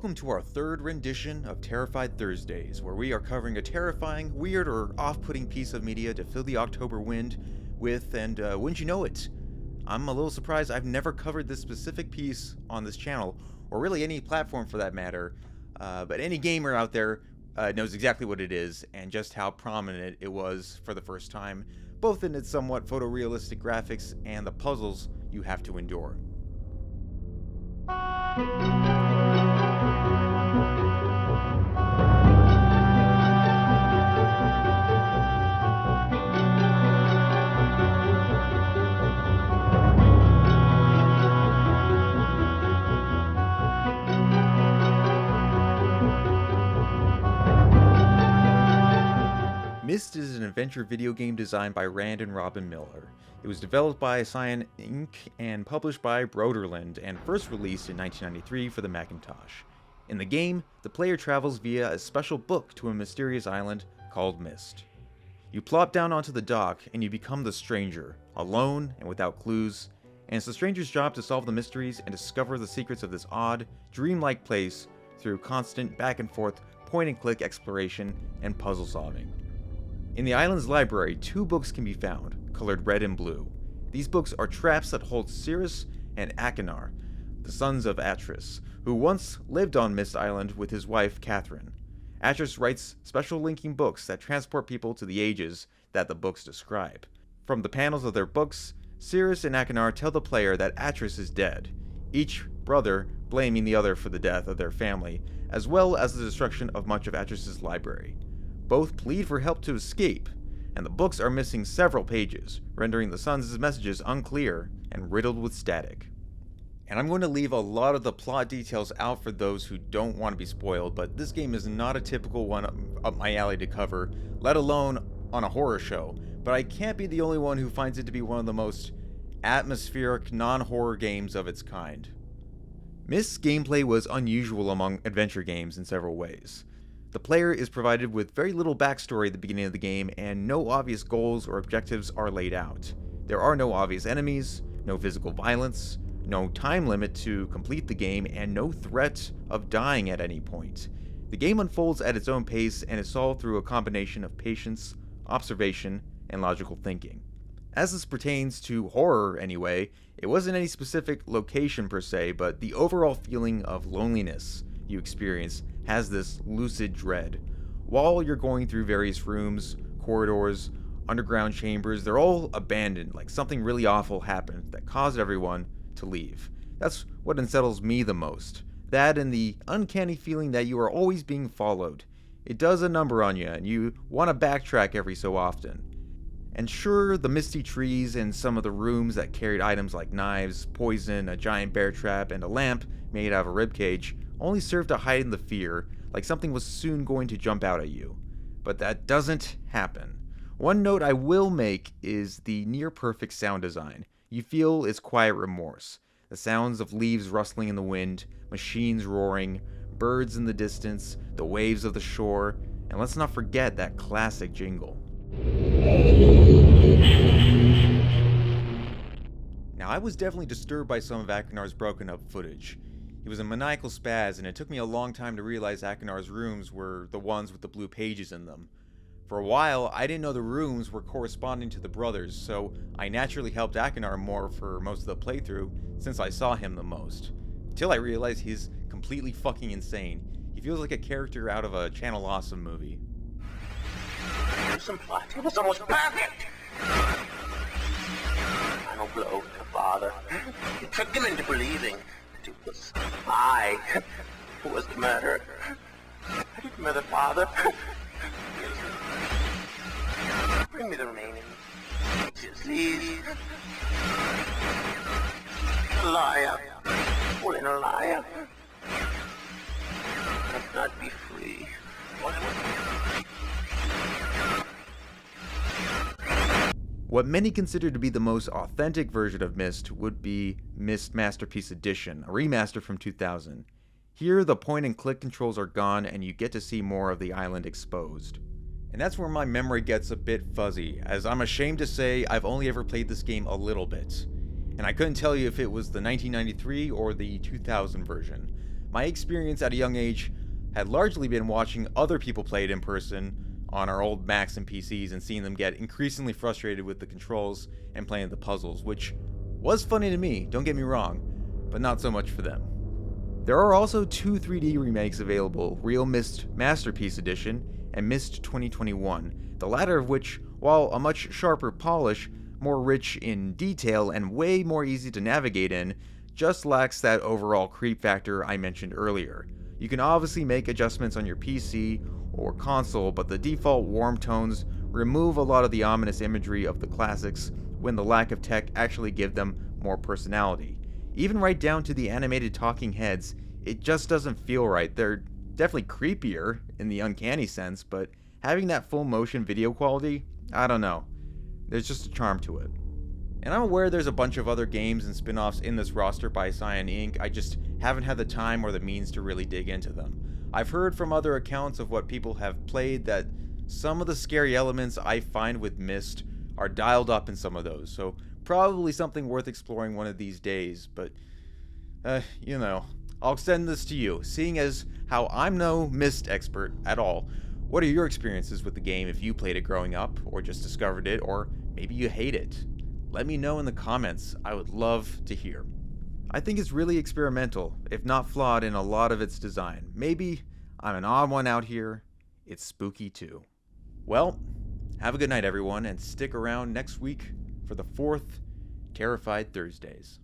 Welcome to our third rendition of Terrified Thursdays, where we are covering a terrifying, weird, or off-putting piece of media to fill the October wind with, and wouldn't you know it, I'm a little surprised I've never covered this specific piece on this channel, or really any platform for that matter, but any gamer out there knows exactly what it is, and just how prominent it was for the first time, both in its somewhat photorealistic graphics and the puzzles you have to endure. Myst is an adventure video game designed by Rand and Robyn Miller. It was developed by Cyan Inc. and published by Broderland and first released in 1993 for the Macintosh. In the game, the player travels via a special book to a mysterious island called Myst. You plop down onto the dock and you become the stranger, alone and without clues, and it's the stranger's job to solve the mysteries and discover the secrets of this odd, dreamlike place through constant back and forth point-and-click exploration and puzzle solving. In the island's library, two books can be found, colored red and blue. These books are traps that hold Cirrus and Achenar, the sons of Atris, who once lived on Myst Island with his wife, Catherine. Atris writes special linking books that transport people to the ages that the books describe. From the panels of their books, Cirrus and Achenar tell the player that Atris is dead, each brother blaming the other for the death of their family, as well as the destruction of much of Atris's library. Both plead for help to escape, and the books are missing several pages, rendering the sons' messages unclear and riddled with static. And I'm going to leave a lot of the plot details out for those who don't want to be spoiled, but this game is not a typical one up my alley to cover, let alone on a horror show, but I can't be the only one who finds it to be one of the most atmospheric non-horror games of its kind. Myst's gameplay was unusual among adventure games in several ways. The player is provided with very little backstory at the beginning of the game, and no obvious goals or objectives are laid out. There are no obvious enemies, no physical violence, no time limit to complete the game, and no threat of dying at any point. The game unfolds at its own pace and is solved through a combination of patience, observation, and logical thinking. As this pertains to horror anyway, it wasn't any specific location per se, but the overall feeling of loneliness you experience has this lucid dread. While you're going through various rooms, corridors, underground chambers, they're all abandoned, like something really awful happened that caused everyone to leave. That's what unsettles me the most. That and the uncanny feeling that you are always being followed. It does a number on you, and you want to backtrack every so often. And sure, the misty trees and some of the rooms that carried items like knives, poison, a giant bear trap, and a lamp made out of a ribcage only served to heighten the fear, like something was soon going to jump out at you. But that doesn't happen. One note I will make is the near-perfect sound design. You feel its quiet remorse. The sounds of leaves rustling in the wind, machines roaring, birds in the distance, the waves of the shore, and let's not forget that classic jingle. Now, I was definitely disturbed by some of Achenar's broken up footage. He was a maniacal spaz, and it took me a long time to realize Achenar's rooms were the ones with the blue pages in them. For a while, I didn't know the rooms were corresponding to the brothers, so I naturally helped Achenar more for most of the playthrough, since I saw him the most. Until I realized he's completely fucking insane. He feels like a character out of a Channel Awesome movie. Some plot. It was almost perfect. Final blow to father. You tricked him into believing that it was I who was the murderer. I didn't murder father. Bring me the remaining pages, please. Liar. All in a liar. I'll not be free. What many consider to be the most authentic version of Myst would be Myst Masterpiece Edition, a remaster from 2000. Here, the point-and-click controls are gone and you get to see more of the island exposed. And that's where my memory gets a bit fuzzy, as I'm ashamed to say I've only ever played this game a little bit. And I couldn't tell you if it was the 1993 or the 2000 version. My experience at a young age had largely been watching other people play it in person on our old Macs and PCs and seeing them get increasingly frustrated with the controls and playing the puzzles, which was funny to me, don't get me wrong, but not so much for them. There are also two 3D remakes available, Real Myst Masterpiece Edition and Myst 2021, the latter of which, while a much sharper polish, more rich in detail, and way more easy to navigate in, just lacks that overall creep factor I mentioned earlier. You can obviously make adjustments on your PC or console, but the default warm tones remove a lot of the ominous imagery of the classics when the lack of tech actually give them more personality. Even right down to the animated talking heads, it just doesn't feel right. They're definitely creepier in the uncanny sense, but having that full motion video quality, I don't know. There's just a charm to it. And I'm aware there's a bunch of other games and spin-offs in this roster by Cyan Inc. I just haven't had the time or the means to really dig into them. I've heard from other accounts of what people have played that some of the scary elements I find with Myst are dialed up in some of those, so probably something worth exploring one of these days, but, I'll extend this to you, seeing as how I'm no Myst expert at all. What are your experiences with the game if you played it growing up, or just discovered it, or maybe you hate it? Let me know in the comments, I would love to hear. I think it's really experimental, if not flawed in a lot of its design. Maybe I'm an odd one out here, it's spooky too. Well, have a good night everyone, and stick around next week for the 4th Terrified Thursdays.